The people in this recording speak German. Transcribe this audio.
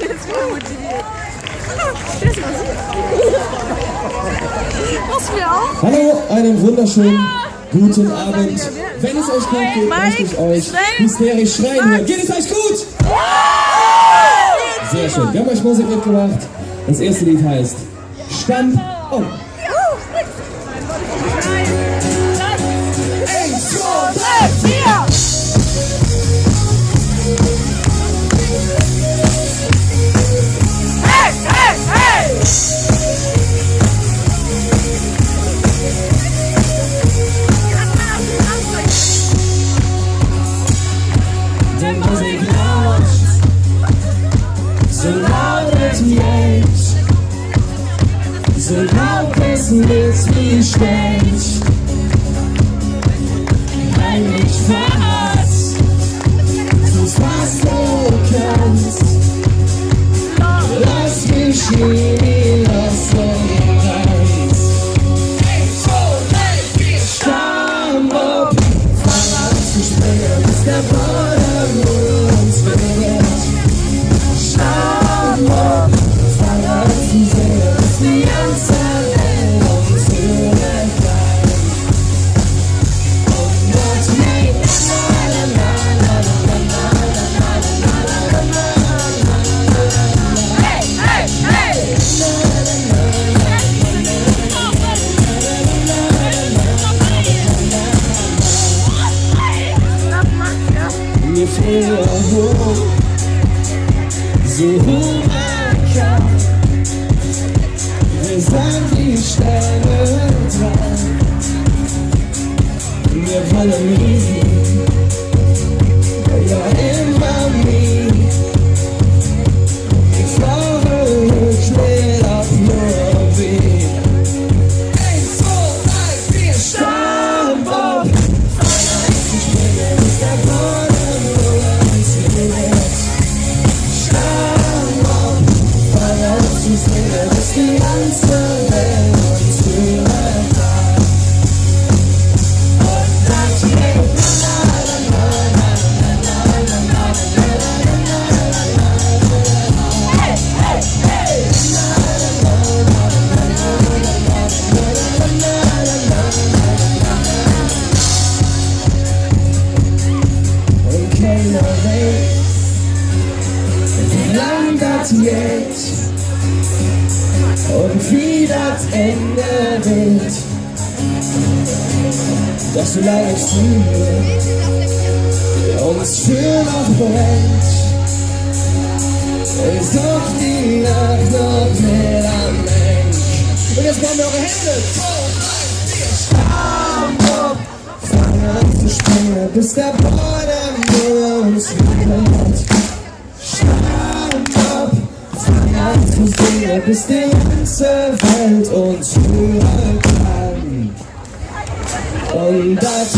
Jetzt voll motiviert. Was für auch? Hallo, einen wunderschönen guten Abend. Wenn es euch gut geht, möchte ich euch hysterisch schreien hören. Geht es euch gut? Sehr schön. Wir haben euch Musik mitgebracht. Das erste Lied heißt Stamm auf. 1, 2, 3, 4! Die Musik lauscht, so laut es jetzt, so laut es mit mir steht. Heimlich fast, tu's was du kannst, lass mich nie los und tanz. Stamm ab, fang an zu springen, bis der Boden uns berührt. Stamm ab, fang an zu singen, bis die ganze Welt uns berührt. Mir früher hoch, so hoch man kann. Wir sind die Sterne dran. Wir wollen nie, ja immer nie. Die Farbe schnell auf nur weh. 1, 2, 3, 4, Stamm ab! Zu springen ist der Boden. Bis die ganze Welt uns berührt hat. Und das geht hey, hey, hey! Und keiner weiß, wie lang das jetzt und wie das Ende wird. Doch solange ich fühle, uns für noch brennt, ist doch die Nacht noch mehr am Mensch. Und jetzt kommen eure Hände. 2, 3, 4, Stamm ab! Fang an zu springen, bis der Boden nur uns berührt. Stamm ab! Fang an zu singen, bis die ganze Welt uns hören kann. Und das